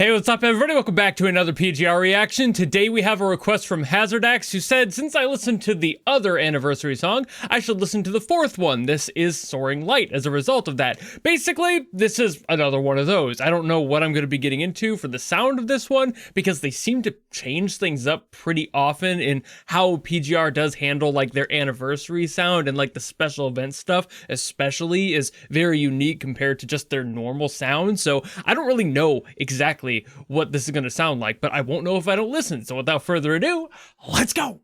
Hey, what's up everybody? Welcome back to another PGR reaction. Today we have a request from Hazardax, who said, since I listened to the other anniversary song, I should listen to the fourth one. This is Soaring Light as a result of that. Basically, this is another one of those. I don't know what I'm going to be getting into for the sound of this one, because they seem to change things up pretty often in how PGR does handle like their anniversary sound, and like the special event stuff especially is very unique compared to just their normal sound. So I don't really know exactly what this is going to sound like, but I won't know if I don't listen. So without further ado, let's go.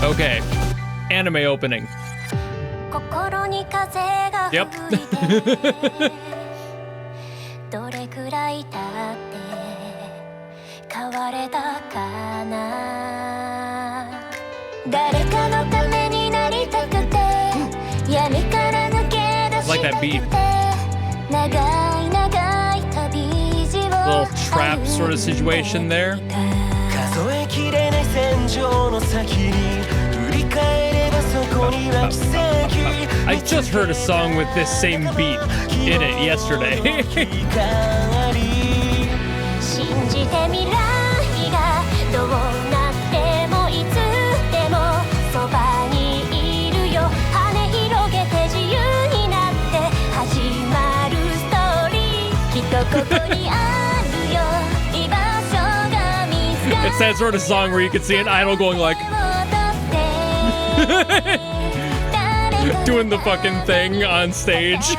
Okay, anime opening. Yep. Like that beat. Little trap sort of situation there. I just heard a song with this same beat in it yesterday. It's that sort of song where you can see an idol going like doing the fucking thing on stage.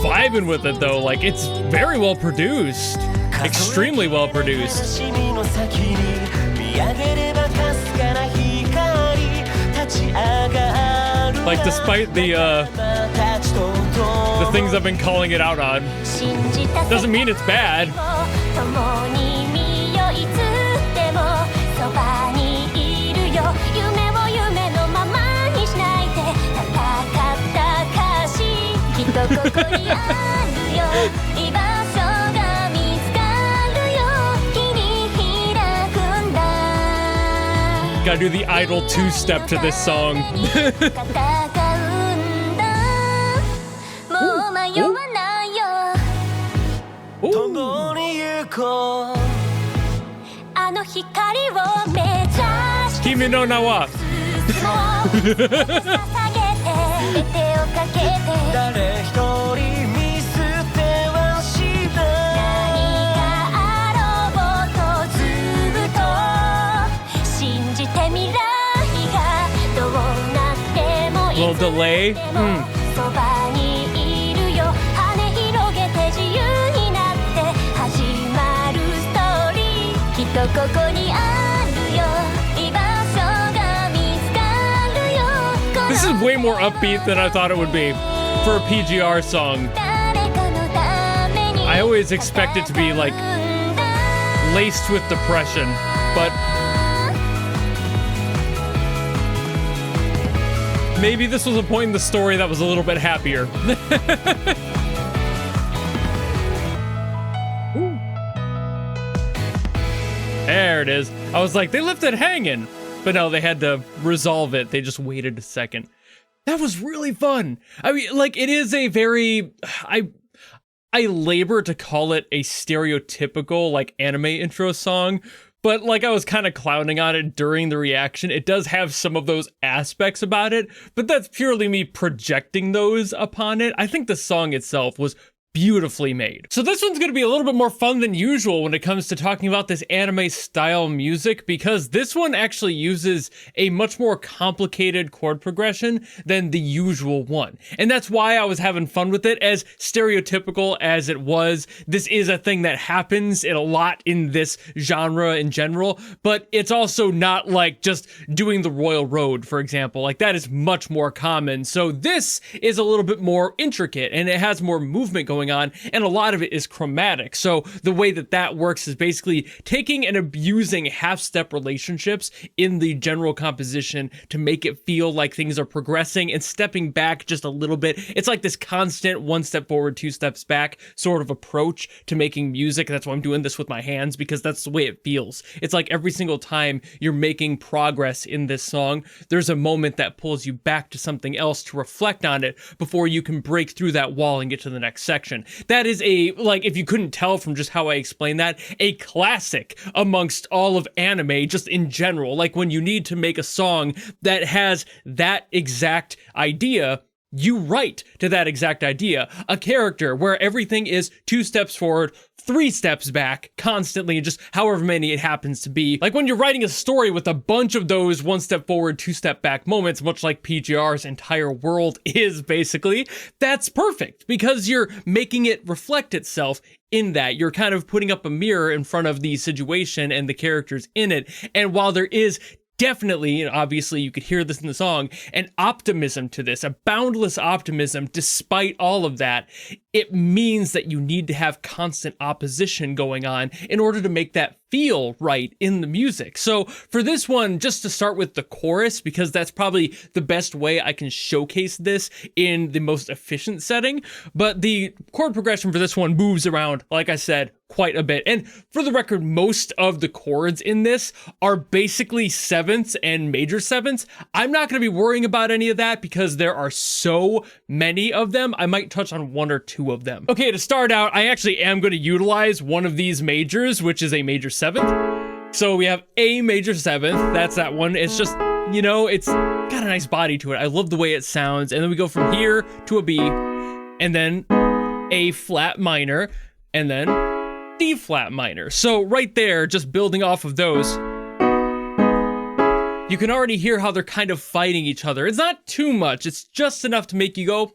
Vibing with it though, like it's very well produced, extremely well produced. Like despite the things I've been calling it out on, doesn't mean it's bad. Gotta do the idol two-step to this song. Kimi no na wa. Little delay. This is way more upbeat than I thought it would be for a PGR song. I always expect it to be like laced with depression, but maybe this was a point in the story that was a little bit happier. There it is. I was like, they left it hanging. But no, they had to resolve it. They just waited a second. That was really fun. I mean, like, it is a very... I labor to call it a stereotypical, like, anime intro song. But like I was kind of clowning on it during the reaction. It does have some of those aspects about it, but that's purely me projecting those upon it. I think the song itself was beautifully made. So this one's going to be a little bit more fun than usual when it comes to talking about this anime style music, because this one actually uses a much more complicated chord progression than the usual one. And that's why I was having fun with it. As stereotypical as it was, this is a thing that happens a lot in this genre in general, but it's also not like just doing the Royal Road, for example. Like that is much more common. So this is a little bit more intricate and it has more movement going going on, and a lot of it is chromatic. So the way that that works is basically taking and abusing half-step relationships in the general composition to make it feel like things are progressing and stepping back just a little bit. It's like this constant one step forward, two steps back sort of approach to making music. That's why I'm doing this with my hands, because that's the way it feels. It's like every single time you're making progress in this song, there's a moment that pulls you back to something else to reflect on it before you can break through that wall and get to the next section. That is a, like, if you couldn't tell from just how I explained that, a classic amongst all of anime, just in general. Like, when you need to make a song that has that exact idea, you write to that exact idea. A character where everything is 2 steps forward, 3 steps back, constantly, just however many it happens to be. Like when you're writing a story with a bunch of those 1 step forward, 2 step back moments, much like PGR's entire world is basically, that's perfect because you're making it reflect itself in that. You're kind of putting up a mirror in front of the situation and the characters in it. And while there is definitely, and obviously you could hear this in the song, an optimism to this, a boundless optimism despite all of that, it means that you need to have constant opposition going on in order to make that feel right in the music. So for this one, just to start with the chorus, because that's probably the best way I can showcase this in the most efficient setting, but the chord progression for this one moves around, like I said, quite a bit. And for the record, most of the chords in this are basically sevenths and major sevenths. I'm not going to be worrying about any of that because there are so many of them. I might touch on 1 or 2 of them. Okay, to start out, I actually am going to utilize one of these majors, which is a major 7th. So we have A major 7th. That's that one. It's just, you know, it's got a nice body to it. I love the way it sounds. And then we go from here to a B, and then A flat minor, and then D flat minor. So right there, just building off of those, you can already hear how they're kind of fighting each other. It's not too much. It's just enough to make you go,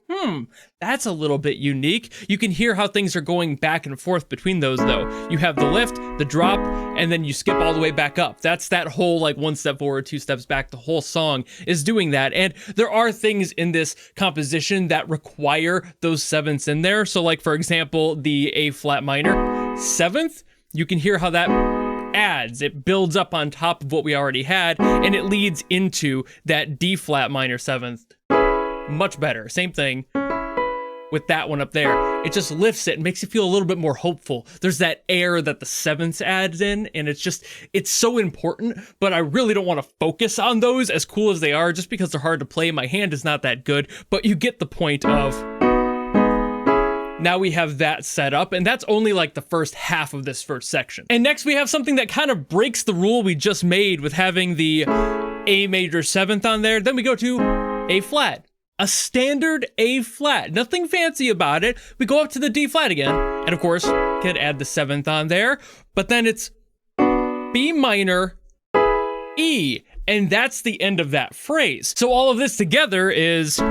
that's a little bit unique. You can hear how things are going back and forth between those, though. You have the lift, the drop, and then you skip all the way back up. That's that whole, like, 1 step forward, 2 steps back. The whole song is doing that. And there are things in this composition that require those 7ths in there. So, like, for example, the A flat minor 7th, you can hear how that adds, it builds up on top of what we already had, and it leads into that D flat minor 7th. Much better. Same thing with that one up there. It just lifts it and makes you feel a little bit more hopeful. There's that air that the 7ths adds in, and it's so important, but I really don't want to focus on those, as cool as they are, just because they're hard to play. My hand is not that good, but you get the point of, now we have that set up, and that's only like the first half of this first section. And next we have something that kind of breaks the rule we just made with having the A major 7th on there. Then we go to A flat, a standard A flat, nothing fancy about it. We go up to the D flat again, and of course, can add the 7th on there, but then it's B minor, E, and that's the end of that phrase. So all of this together is,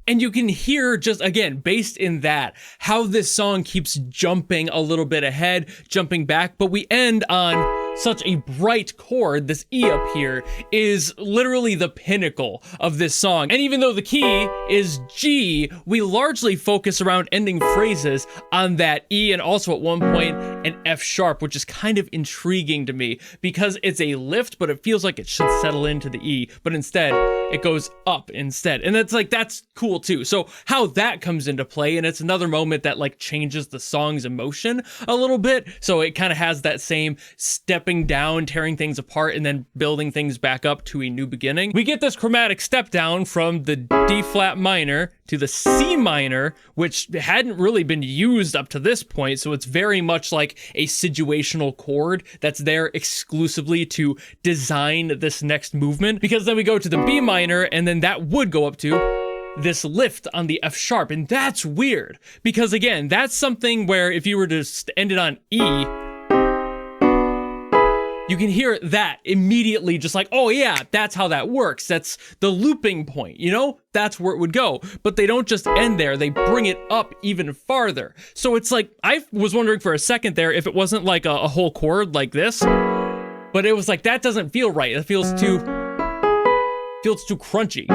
and you can hear, just again, based in that, how this song keeps jumping a little bit ahead, jumping back, but we end on such a bright chord. This E up here is literally the pinnacle of this song. And even though the key is G, we largely focus around ending phrases on that E, and also at one point an F sharp, which is kind of intriguing to me because it's a lift, but it feels like it should settle into the E, but instead it goes up instead. And that's cool too. So how that comes into play, and it's another moment that like changes the song's emotion a little bit. So it kind of has that same stepping down, tearing things apart, and then building things back up to a new beginning. We get this chromatic step down from the D flat minor to the C minor, which hadn't really been used up to this point. So it's very much like a situational chord that's there exclusively to design this next movement. Because then we go to the B minor, and then that would go up to this lift on the F sharp. And that's weird because, again, that's something where if you were to end it on E, you can hear that immediately, just like, oh yeah, that's how that works. That's the looping point, you know? That's where it would go. But they don't just end there, they bring it up even farther. So it's like, I was wondering for a second there if it wasn't like a whole chord like this, But it was like, that doesn't feel right. It feels too crunchy.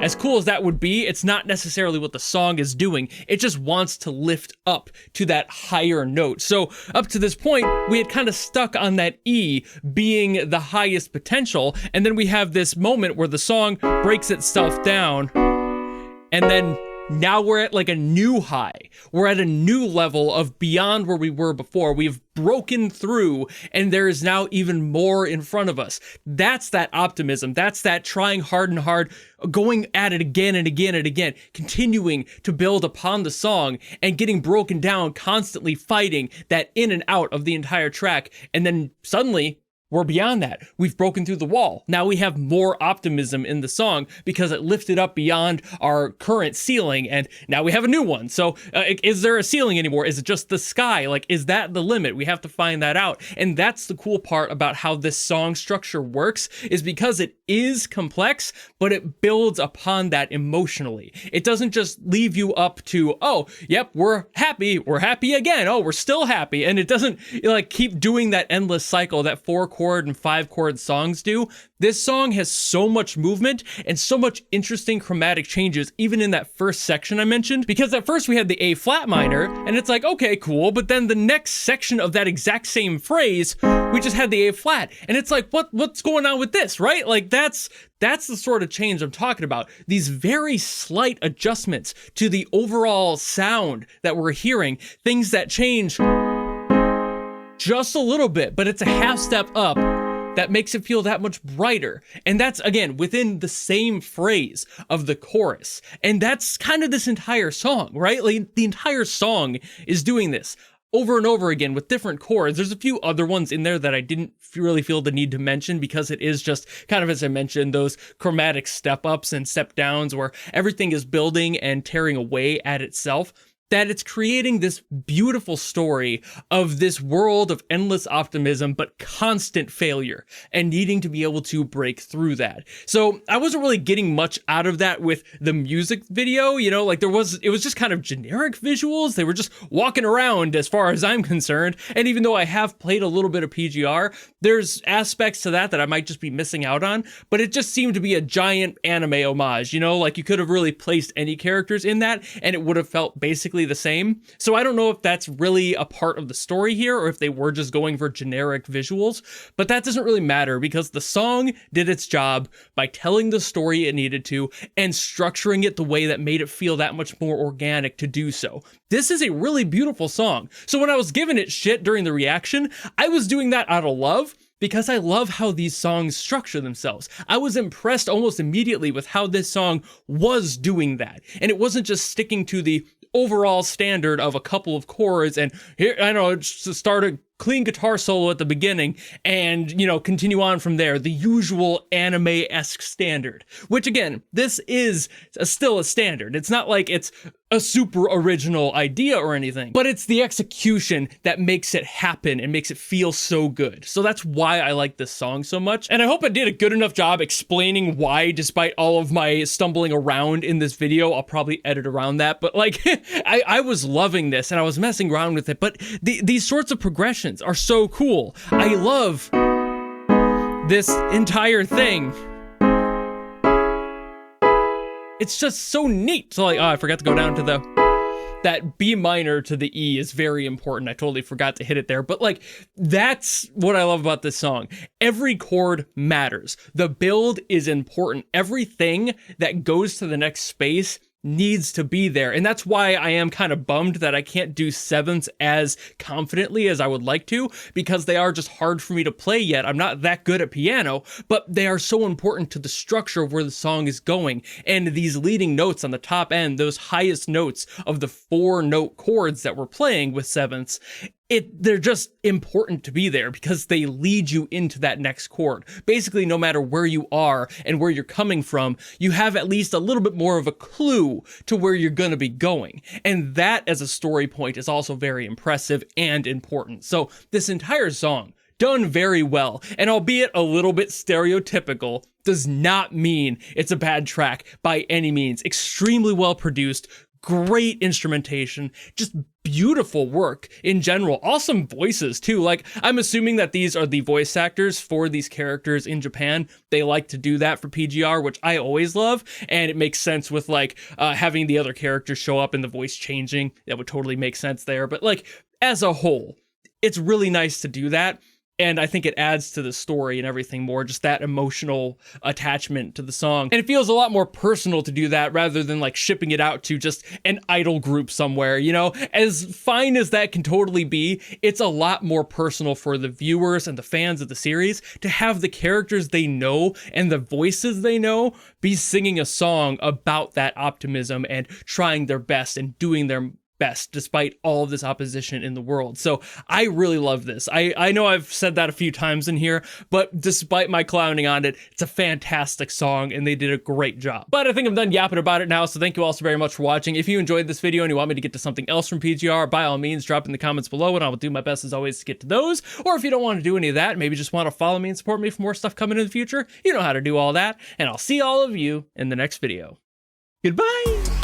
As cool as that would be, it's not necessarily what the song is doing. It just wants to lift up to that higher note. So up to this point, we had kind of stuck on that E being the highest potential. And then we have this moment where the song breaks itself down. And then now we're at like a new high. We're at a new level of beyond where we were before. We've broken through, and there is now even more in front of us. That's that optimism. That's that trying hard and hard, going at it again and again and again, continuing to build upon the song and getting broken down, constantly fighting that in and out of the entire track. And then suddenly, we're beyond that. We've broken through the wall. Now we have more optimism in the song because it lifted up beyond our current ceiling, and now we have a new one. So is there a ceiling anymore? Is it just the sky? Like, is that the limit? We have to find that out. And that's the cool part about how this song structure works, is because it is complex, but it builds upon that emotionally. It doesn't just leave you up to, oh, yep, we're happy again. Oh, we're still happy. And it doesn't like keep doing that endless cycle that 4-chord and 5-chord songs do. This song has so much movement and so much interesting chromatic changes, even in that first section I mentioned, because at first we had the A flat minor, and it's like, okay, cool, but then the next section of that exact same phrase, we just had the A flat, and it's like, what's going on with this, right? Like, that's the sort of change I'm talking about. These very slight adjustments to the overall sound that we're hearing, things that change just a little bit, but it's a half step up that makes it feel that much brighter. And that's, again, within the same phrase of the chorus. And that's kind of this entire song, right? Like, the entire song is doing this over and over again with different chords. There's a few other ones in there that I didn't really feel the need to mention because it is just kind of, as I mentioned, those chromatic step ups and step downs where everything is building and tearing away at itself. That it's creating this beautiful story of this world of endless optimism, but constant failure and needing to be able to break through that. So I wasn't really getting much out of that with the music video, you know, like it was just kind of generic visuals. They were just walking around as far as I'm concerned. And even though I have played a little bit of PGR, there's aspects to that I might just be missing out on, but it just seemed to be a giant anime homage, you know, like you could have really placed any characters in that and it would have felt basically the same. So I don't know if that's really a part of the story here or if they were just going for generic visuals, but that doesn't really matter because the song did its job by telling the story it needed to and structuring it the way that made it feel that much more organic to do so. This is a really beautiful song. So when I was giving it shit during the reaction, I was doing that out of love, because I love how these songs structure themselves. I was impressed almost immediately with how this song was doing that. And it wasn't just sticking to the overall standard of a couple of chords and here, I don't know, just start a clean guitar solo at the beginning and, you know, continue on from there. The usual anime-esque standard, which again, this is still a standard. It's not like it's a super original idea or anything, but it's the execution that makes it happen and makes it feel so good. So that's why I like this song so much. And I hope I did a good enough job explaining why, despite all of my stumbling around in this video. I'll probably edit around that, but like, I was loving this and I was messing around with it, but these sorts of progressions are so cool. I love this entire thing. It's just so neat. So like, oh, I forgot to go down to that B minor to the E is very important. I totally forgot to hit it there, but like, that's what I love about this song. Every chord matters. The build is important. Everything that goes to the next space needs to be there. And that's why I am kind of bummed that I can't do sevenths as confidently as I would like to, because they are just hard for me to play yet. I'm not that good at piano, but they are so important to the structure of where the song is going. And these leading notes on the top end, those highest notes of the 4-note chords that we're playing with sevenths, they're just important to be there because they lead you into that next chord. Basically, no matter where you are and where you're coming from, you have at least a little bit more of a clue to where you're going to be going. And that as a story point is also very impressive and important. So this entire song, done very well, and albeit a little bit stereotypical, does not mean it's a bad track by any means. Extremely well produced, great instrumentation, just beautiful work in general. Awesome voices too. Like, I'm assuming that these are the voice actors for these characters in Japan. They like to do that for PGR, which I always love, and it makes sense with like having the other characters show up and the voice changing. That would totally make sense there. But like, as a whole, it's really nice to do that. And I think it adds to the story and everything more, just that emotional attachment to the song. And it feels a lot more personal to do that rather than like shipping it out to just an idol group somewhere, you know? As fine as that can totally be, it's a lot more personal for the viewers and the fans of the series to have the characters they know and the voices they know be singing a song about that optimism and trying their best and doing their best despite all of this opposition in the world. So I really love this. I know I've said that a few times in here, but despite my clowning on it, it's a fantastic song and they did a great job. But I think I'm done yapping about it now, so thank you all so very much for watching. If you enjoyed this video and you want me to get to something else from PGR, by all means drop in the comments below and I will do my best as always to get to those. Or if you don't want to do any of that, maybe just want to follow me and support me for more stuff coming in the future, you know how to do all that, and I'll see all of you in the next video. Goodbye!